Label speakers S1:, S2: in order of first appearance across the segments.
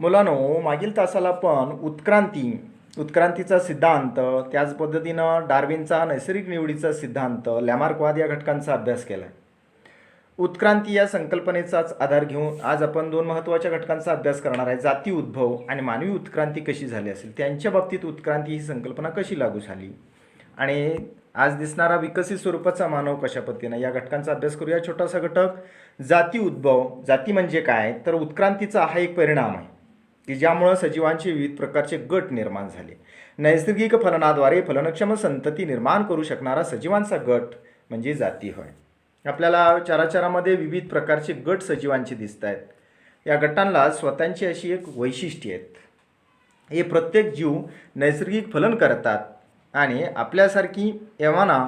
S1: मुलांनो, मागील तासाला आपण उत्क्रांतीचा सिद्धांत, त्याच पद्धतीनं डार्विनचा नैसर्गिक निवडीचा सिद्धांत, लॅमार्कवाद या घटकांचा अभ्यास केला आहे. उत्क्रांती या संकल्पनेचाच आधार घेऊन आज आपण दोन महत्त्वाच्या घटकांचा अभ्यास करणार आहे. जाती उद्भव आणि मानवी उत्क्रांती कशी झाली असेल, त्यांच्या बाबतीत उत्क्रांती ही संकल्पना कशी लागू झाली आणि आज दिसणारा विकसित स्वरूपाचा मानव कशा पद्धतीनं, या घटकांचा अभ्यास करूया. छोटासा घटक जाती उद्भव. जाती म्हणजे काय, तर उत्क्रांतीचा हा एक परिणाम आहे की ज्यामुळे सजीवांचे विविध प्रकारचे गट निर्माण झाले. नैसर्गिक फलनाद्वारे फलनक्षम संतती निर्माण करू शकणारा सजीवांचा गट म्हणजे जाती होय. आपल्याला चराचरामध्ये विविध प्रकारचे गट सजीवांचे दिसत आहेत. या गटांना स्वतःची अशी एक वैशिष्ट्ये आहेत. हे प्रत्येक जीव नैसर्गिक फलन करतात आणि आपल्यासारखी एव्हाना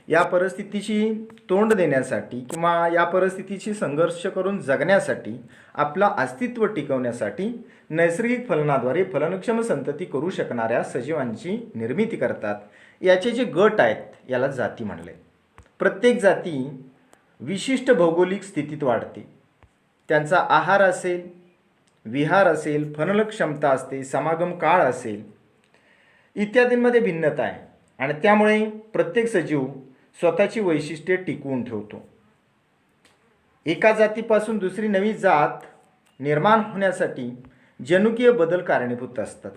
S1: या परिस्थितीशी तोंड देण्यासाठी किंवा या परिस्थितीशी संघर्ष करून जगण्यासाठी, आपलं अस्तित्व टिकवण्यासाठी नैसर्गिक फलनाद्वारे फलनक्षम संतती करू शकणाऱ्या सजीवांची निर्मिती करतात. याचे जे गट आहेत याला जाती म्हणले. प्रत्येक जाती विशिष्ट भौगोलिक स्थितीत वाढते. त्यांचा आहार असेल, विहार असेल, फलनक्षमता असते, समागम काळ असेल, इत्यादींमध्ये भिन्नता आहे आणि त्यामुळे प्रत्येक सजीव स्वतःची वैशिष्ट्ये टिकवून ठेवतो. एका जातीपासून दुसरी नवी जात निर्माण होण्यासाठी जनुकीय बदल कारणीभूत असतात.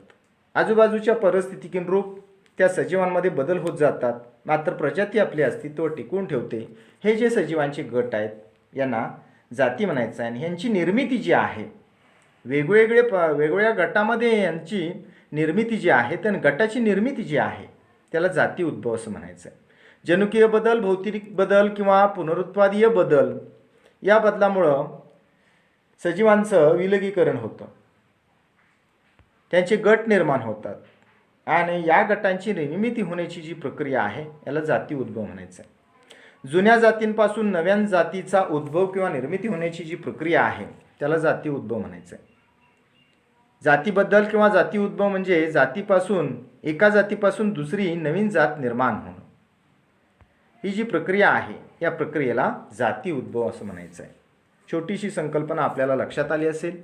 S1: आजूबाजूच्या परिस्थितीनुरूप त्या सजीवांमध्ये बदल होत जातात, मात्र प्रजाती आपले अस्तित्व टिकवून ठेवते. हे जे सजीवांचे गट आहेत यांना जाती म्हणायचं आहे आणि ह्यांची निर्मिती जी आहे, वेगवेगळ्या गटामध्ये यांची निर्मिती जी आहे, त्या गटाची निर्मिती जी आहे त्याला जाती उद्भव असं म्हणायचं आहे. जनुकीय बदल, भौतिक बदल किंवा पुनरुत्पादीय बदल, या बदलामुळं सजीवांचं विलगीकरण होतं, त्यांचे गट निर्माण होतात आणि या गटांची निर्मिती होण्याची जी प्रक्रिया आहे याला जाती उद्भव म्हणायचं आहे. जुन्या जातींपासून नव्या जातीचा उद्भव किंवा निर्मिती होण्याची जी प्रक्रिया आहे त्याला जाती उद्भव म्हणायचं आहे. जातीबद्दल किंवा जाती उद्भव म्हणजे एका जातीपासून दुसरी नवीन जात निर्माण होणं. ही जी प्रक्रिया आहे या प्रक्रियेला जाती उद्भव असं म्हणायचं आहे. छोटीशी संकल्पना आपल्याला लक्षात आली असेल.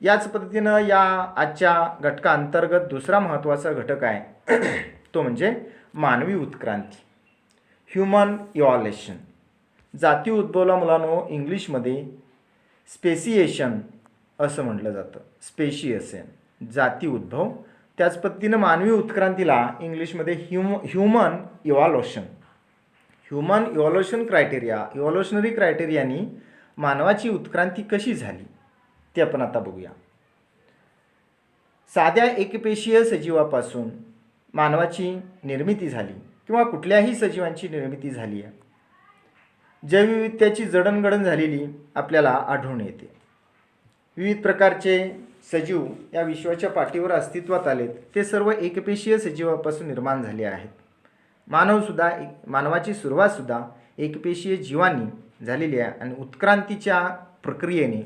S1: याच पद्धतीनं या आजच्या घटकाअंतर्गत दुसरा महत्त्वाचा घटक आहे तो म्हणजे मानवी उत्क्रांती, ह्युमन इव्हॉल्युशन. जाती उद्भवला मुलांनो इंग्लिशमध्ये स्पेसिएशन असं म्हटलं जातं. स्पेशिएशन, जाती उद्भव. त्याच पद्धतीनं मानवी उत्क्रांतीला इंग्लिशमध्ये ह्युमन इव्हॉल्युशन. ह्युमन इव्हॉल्युशनरी क्रायटेरियानी मानवाची उत्क्रांती कशी झाली ते आपण आता बघूया. साध्या एकपेशीय सजीवापासून मानवाची निर्मिती झाली किंवा कुठल्याही सजीवांची निर्मिती झाली आहे. जैवविविधतेची जडणघडण झालेली आपल्याला आढळून येते. विविध प्रकारचे सजीव या विश्वाच्या पाठीवर अस्तित्वात आलेत. ते सर्व एकपेशीय सजीवापासून निर्माण झाले आहेत. मानवाची सुरुवातसुद्धा एकपेशीय जीवांनी झालेली आहे आणि उत्क्रांतीच्या प्रक्रियेने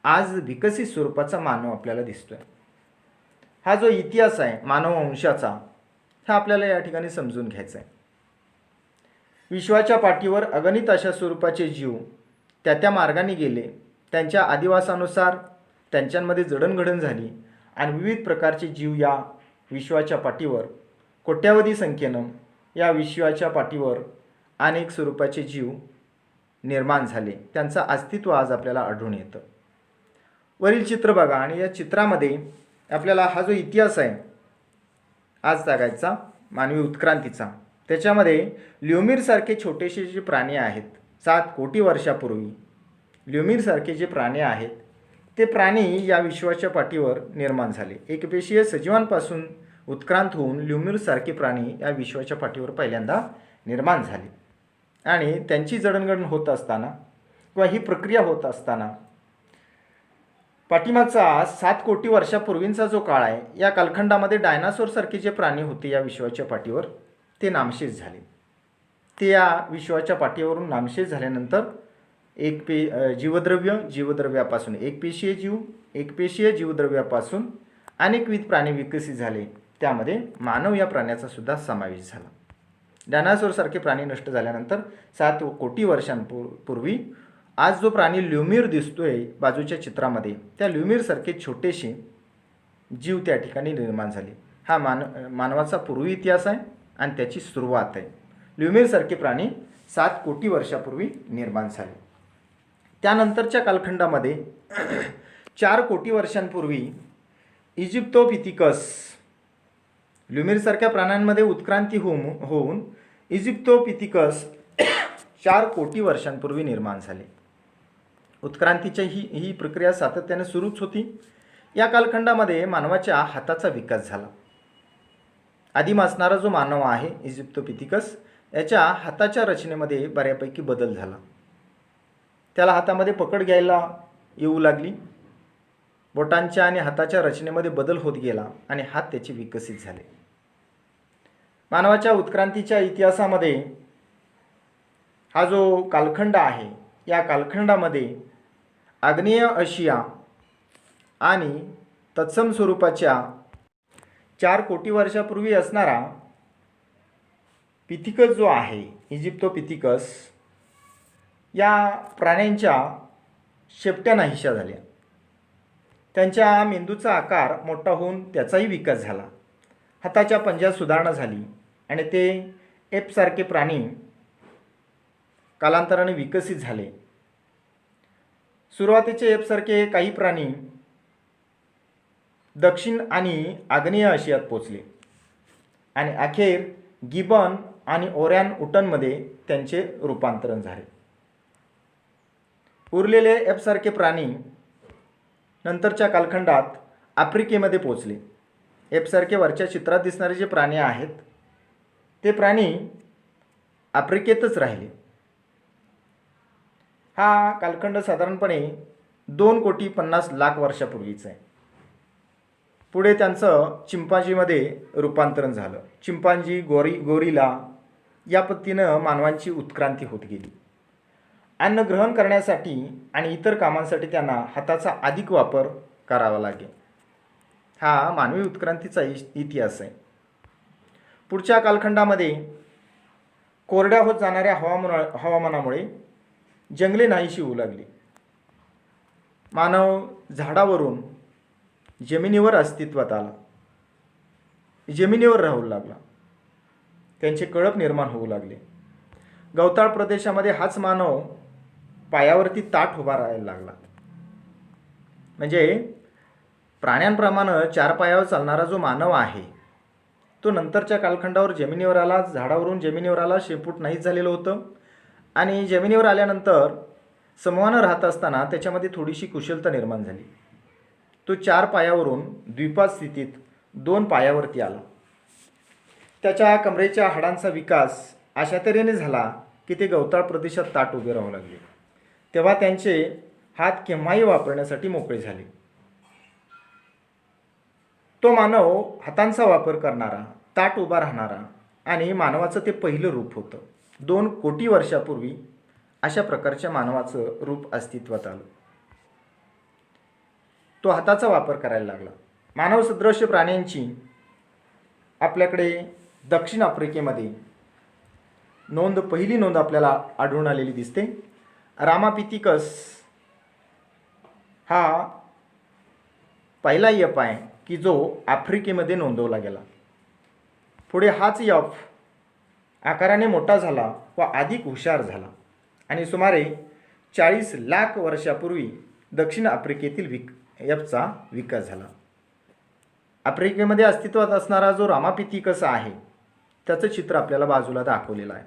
S1: आज विकसित स्वरूपाचा मानव आपल्याला दिसतोय. हा जो इतिहास आहे मानव वंशाचा, हा आपल्याला या ठिकाणी समजून घ्यायचा आहे. विश्वाच्या पाठीवर अगणित अशा स्वरूपाचे जीव त्या मार्गाने गेले. त्यांच्या आदिवासानुसार त्यांच्यामध्ये जडणघडण झाली आणि विविध प्रकारचे जीव या विश्वाच्या पाठीवर कोट्यावधी संख्येनं या विश्वाच्या पाठीवर अनेक स्वरूपाचे जीव निर्माण झाले. त्यांचं अस्तित्व आज आपल्याला आढळून येतं. वरील चित्र बघा आणि या चित्रामध्ये आपल्याला हा जो इतिहास आहे आज जगायचा मानवी उत्क्रांतीचा, त्याच्यामध्ये ल्युमिरसारखे छोटेसे जे प्राणी आहेत 7 कोटी वर्षापूर्वी, ल्युमिरसारखे जे प्राणी आहेत ते प्राणी या विश्वाच्या पाठीवर निर्माण झाले. एकपेशीय सजीवांपासून उत्क्रांत होऊन ल्युमिरसारखे प्राणी या विश्वाच्या पाठीवर पहिल्यांदा निर्माण झाले आणि त्यांची जडणघडण होत असताना किंवा ही प्रक्रिया होत असताना पाठीमागचा 7 कोटी वर्षापूर्वींचा जो काळ आहे या कालखंडामध्ये डायनासोरसारखे जे प्राणी होते या विश्वाच्या पाठीवर ते नामशेष झाले. ते या विश्वाच्या पाठीवरून नामशेष झाल्यानंतर जीवद्रव्यापासून एकपेशीय जीवद्रव्यापासून अनेकविध प्राणी विकसित झाले. त्यामध्ये मानव या प्राण्याचा सुद्धा समावेश झाला. डायनासोरसारखे प्राणी नष्ट झाल्यानंतर 7 कोटी वर्षांपूर्वी आज जो प्राणी ल्युमिर दिसतोय बाजूच्या चित्रामध्ये, त्या ल्युमिरसारखे छोटेसे जीव त्या ठिकाणी निर्माण झाले. हा मानवाचा पूर्वी इतिहास आहे आणि त्याची सुरुवात आहे. ल्युमिरसारखे प्राणी 7 कोटी वर्षापूर्वी निर्माण झाले. त्यानंतरच्या कालखंडामध्ये 4 कोटी वर्षांपूर्वी इजिप्तोपिथिकस, ल्युमिरसारख्या प्राण्यांमध्ये उत्क्रांती होऊन इजिप्तोपिथिकस 4 कोटी वर्षांपूर्वी निर्माण झाले. उत्क्रांतीची ही प्रक्रिया सातत्याने सुरूच होती. या कालखंडामध्ये मानवाच्या हाताचा विकास झाला. आदिम असणारा जो मानव आहे इजिप्तोपिथिकस, याच्या हाताच्या रचनेमध्ये बऱ्यापैकी बदल झाला. त्याला हातामध्ये पकड घ्यायला येऊ लागली. बोटांच्या आणि हाताच्या रचनेमध्ये बदल होत गेला आणि हात त्याचे विकसित झाले. मानवाच्या उत्क्रांतीच्या इतिहासामध्ये हा जो कालखंड आहे, या कालखंडामध्ये आग्नेय आशिया आणि तत्सम स्वरूपाच्या 4 कोटी वर्षापूर्वी असणारा पिथिकस जो आहे, इजिप्तोपिथिकस, या प्राण्यांच्या शेपट्या नाहीशा झाल्या. त्यांच्या मेंदूचा आकार मोठा होऊन त्याचाही विकास झाला. हाताच्या पंजात सुधारणा झाली आणि ते एपसारखे प्राणी कालांतराने विकसित झाले. सुरुवातीचे एपसारखे काही प्राणी दक्षिण आणि आग्नेय आशियात पोचले आणि अखेर गिबन आणि ओरॅन उटनमध्ये त्यांचे रूपांतरण झाले. उरलेले एपसारखे प्राणी नंतरच्या कालखंडात आफ्रिकेमध्ये पोचले. एपसारखे वरच्या चित्रात दिसणारे जे प्राणी आहेत, ते प्राणी आफ्रिकेतच राहिले. हा कालखंड साधारणपणे 2,50,00,000 वर्षापूर्वीचा आहे. पुढे त्यांचं चिंपांजीमध्ये रूपांतरण झालं. चिंपांजी, गोरिला या पद्धतीनं मानवांची उत्क्रांती होत गेली. अन्न ग्रहण करण्यासाठी आणि इतर कामांसाठी त्यांना हाताचा अधिक वापर करावा लागेल. हा मानवी उत्क्रांतीचा इतिहास आहे. पुढच्या कालखंडामध्ये कोरड्या होत जाणाऱ्या हवामानामुळे जंगले नाहीशी होऊ लागली. मानव झाडावरून जमिनीवर अस्तित्वात आला, जमिनीवर राहू लागला. त्यांचे कळप निर्माण होऊ लागले. गवताळ प्रदेशामध्ये हाच मानव पायावरती ताठ उभा राहायला लागला. म्हणजे प्राण्यांप्रमाणे 4 पायावर चालणारा जो मानव आहे, तो नंतरच्या कालखंडावर जमिनीवर आला. झाडावरून जमिनीवर आला. शेपूट नाहीच झालेलं होतं आणि जमिनीवर आल्यानंतर समूहानं राहत असताना त्याच्यामध्ये थोडीशी कुशलता निर्माण झाली. तो 4 पायावरून द्विपाद स्थितीत 2 पायावरती आला. त्याच्या कमरेच्या हाडांचा विकास अशा तऱ्हेने झाला की ते गवताळ प्रदेशात ताठ उभे राहू लागले. तेव्हा त्यांचे हात केव्हाही वापरण्यासाठी मोकळे झाले. तो मानव हातांचा वापर करणारा, ताठ उभा राहणारा आणि मानवाचं ते पहिलं रूप होतं. 2 कोटी वर्षापूर्वी अशा प्रकारच्या मानवाचं रूप अस्तित्वात आलं. तो हाताचा वापर करायला लागला. मानव सदृश प्राण्यांची आपल्याकडे दक्षिण आफ्रिकेमध्ये पहिली नोंद आपल्याला आढळून आलेली दिसते. रामापिथिकस हा पहिला यप आहे की जो आफ्रिकेमध्ये नोंदवला गेला. पुढे हाच यप आकाराने मोठा झाला व अधिक हुशार झाला आणि सुमारे 40 लाख वर्षापूर्वी दक्षिण आफ्रिकेतील यपचा विकास झाला. आफ्रिकेमध्ये अस्तित्वात असणारा जो रामापिथिकस आहे, त्याचं चित्र आपल्याला बाजूला दाखवलेलं आहे.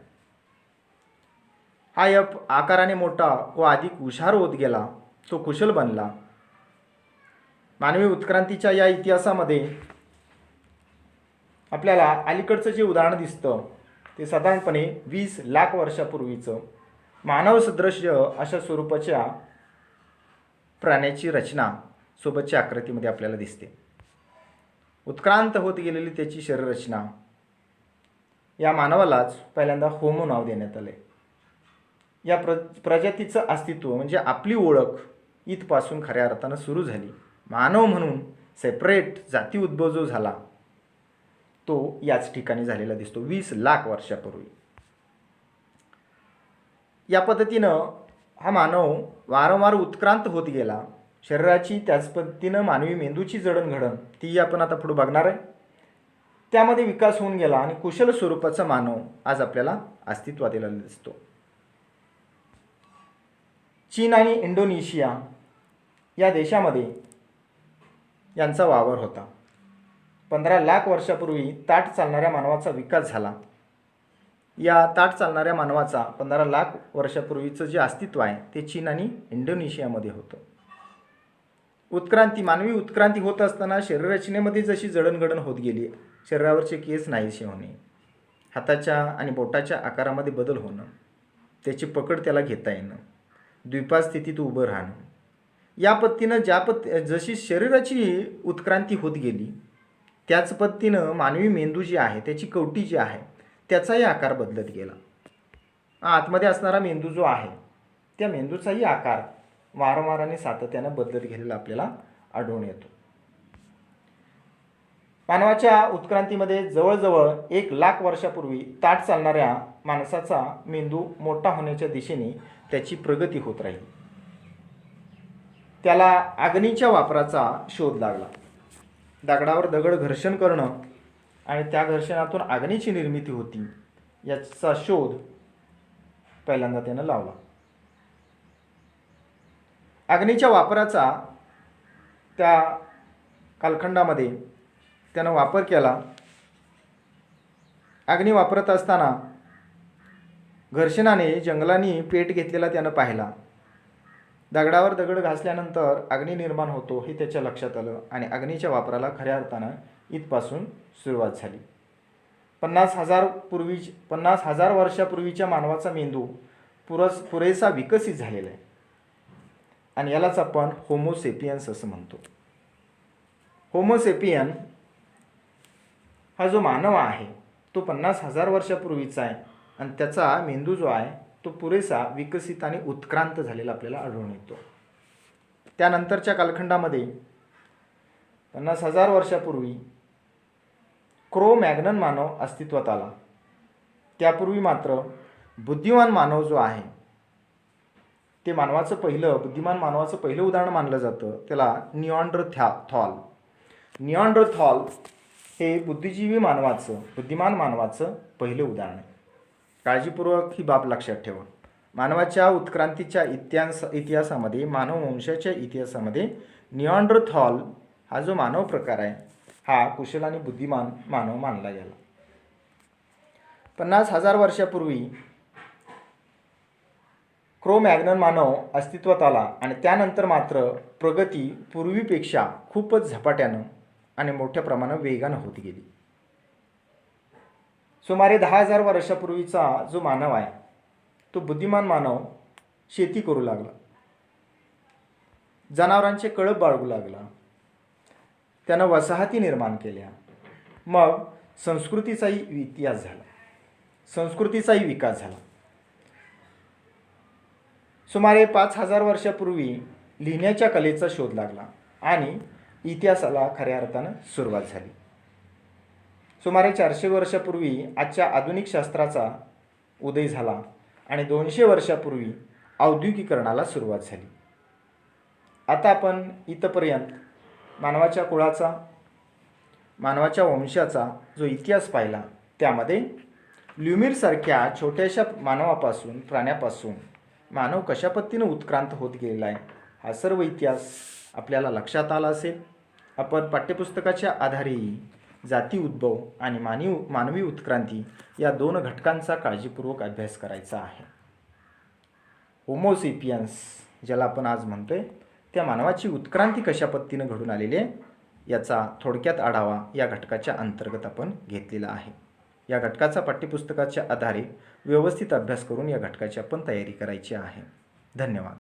S1: हा यप आकाराने मोठा व अधिक हुशार होत गेला. तो कुशल बनला. मानवी उत्क्रांतीच्या या इतिहासामध्ये आपल्याला अलीकडचं जे उदाहरण दिसतं ते साधारणपणे 20 लाख वर्षापूर्वीचं मानव सदृश अशा स्वरूपाच्या प्राण्याची रचना सोबतच्या आकृतीमध्ये आपल्याला दिसते. उत्क्रांत होत गेलेली त्याची शरीररचना, या मानवालाच पहिल्यांदा होमो नाव देण्यात आले. या प्रजातीचं अस्तित्व म्हणजे आपली ओळख इथपासून खऱ्या अर्थानं सुरू झाली. मानव म्हणून सेपरेट जाती उद्भव जो झाला तो याच ठिकाणी झालेला दिसतो 20 लाख वर्षापूर्वी. या पद्धतीनं हा मानव वारंवार उत्क्रांत होत गेला. शरीराची त्याच पद्धतीनं मानवी मेंदूची जडणघडण ती आपण आता पुढे बघणार आहे. त्यामध्ये विकास होऊन गेला आणि कुशल स्वरूपाचा मानव आज आपल्याला अस्तित्वात आलेला दिसतो. चीन आणि इंडोनेशिया या देशामध्ये यांचा वावर होता. 15 लाख वर्षापूर्वी ताठ चालणाऱ्या मानवाचा विकास झाला. या ताठ चालणाऱ्या मानवाचा 15 लाख वर्षापूर्वीचं जे अस्तित्व आहे ते चीन आणि इंडोनेशियामध्ये होतं. मानवी उत्क्रांती होत असताना शरीररचनेमध्ये जशी जडणघडण होत गेली, शरीरावरचे केस नाहीसे होणे, हाताच्या आणि बोटाच्या आकारामध्ये बदल होणं, त्याची पकड त्याला घेता येणं, द्विपाद स्थितीत उभं राहणं, या पद्धतीनं जशी शरीराची उत्क्रांती होत गेली त्याच पद्धतीनं मानवी मेंदू जी आहे, त्याची कवटी जी आहे, त्याचाही आकार बदलत गेला. आतमध्ये असणारा मेंदू जो आहे त्या मेंदूचाही आकार वारंवार आणि सातत्यानं बदलत गेलेला आपल्याला आढळून येतो. मानवाच्या उत्क्रांतीमध्ये जवळजवळ 1 लाख वर्षापूर्वी ताठ चालणाऱ्या माणसाचा मेंदू मोठा होण्याच्या दिशेने त्याची प्रगती होत राहील. त्याला अग्नीच्या वापराचा शोध लागला. दगडावर दगड घर्षण करणं आणि त्या घर्षणातून अग्नीची निर्मिती होती याचा शोध पहिल्यांदा त्यानं लावला. अग्नीच्या वापराचा त्या कालखंडामध्ये त्यानं वापर केला. अग्नी वापरत असताना घर्षणाने जंगलांनी पेट घेतलेला त्यानं पाहिला. दगडावर दगड घासल्यानंतर अग्नी निर्माण होतो हे त्याच्या लक्षात आलं आणि अग्नीच्या वापराला खऱ्या अर्थानं इथपासून सुरुवात झाली. 50,000 वर्षापूर्वीच्या मानवाचा मेंदू पुरेसा विकसित झालेला आहे आणि यालाच आपण होमोसेपियन्स असं म्हणतो. होमोसेपियन हा जो मानव आहे तो 50,000 वर्षापूर्वीचा आहे आणि त्याचा मेंदू जो आहे तो पुरेसा विकसित आणि उत्क्रांत झालेला आपल्याला आढळून येतो. त्यानंतरच्या कालखंडामध्ये 50,000 वर्षापूर्वी क्रो मॅग्नन मानव अस्तित्वात आला. त्यापूर्वी मात्र बुद्धिमान मानव जो आहे ते बुद्धिमान मानवाचं पहिलं उदाहरण मानलं जातं. त्याला निअँडरथॉल हे बुद्धिमान मानवाचं पहिलं उदाहरण आहे. काळजीपूर्वक ही बाब लक्षात ठेवा. मानवाच्या उत्क्रांतीच्या इतिहासामध्ये, मानव वंशाच्या इतिहासामध्ये निअँडरथॉल हा जो मानव प्रकार आहे हा कुशल आणि बुद्धिमान मानव मानला गेला. 50,000 वर्षापूर्वी क्रो मॅग्नन मानव अस्तित्वात आला आणि त्यानंतर मात्र प्रगती पूर्वीपेक्षा खूपच झपाट्यानं आणि मोठ्या प्रमाणात वेगानं होत गेली. सुमारे 10,000 वर्षापूर्वीचा जो मानव आहे तो बुद्धिमान मानव शेती करू लागला, जनावरांचे कळप बाळगू लागला, त्यानं वसाहती निर्माण केल्या. मग संस्कृतीचाही विकास झाला. सुमारे 5,000 वर्षापूर्वी लिहिण्याच्या कलेचा शोध लागला आणि इतिहासाला खऱ्या अर्थानं सुरुवात झाली. सुमारे 400 वर्षापूर्वी आजच्या आधुनिक शास्त्राचा उदय झाला आणि 200 वर्षापूर्वी औद्योगिकीकरणाला सुरुवात झाली. आता आपण इथपर्यंत मानवाच्या कुळाचा, मानवाच्या वंशाचा जो इतिहास पाहिला त्यामध्ये ल्युमिरसारख्या छोट्याशा प्राण्यापासून मानव कशा पद्धतीनं उत्क्रांत होत गेलेला आहे हा सर्व इतिहास आपल्याला लक्षात आला असेल. आपण पाठ्यपुस्तकाच्या आधारे जाती उद्भव आणि मानवी उत्क्रांती या 2 घटकांचा काळजीपूर्वक अभ्यास करायचा आहे. होमोसेपियन्स ज्याला आपण आज म्हणतोय त्या मानवाची उत्क्रांती कशा पद्धतीनं घडून आलेली आहे याचा थोडक्यात आढावा या घटकाच्या अंतर्गत आपण घेतलेला आहे. या घटकाचा पाठ्यपुस्तकाच्या आधारे व्यवस्थित अभ्यास करून या घटकाची आपण तयारी करायची आहे. धन्यवाद.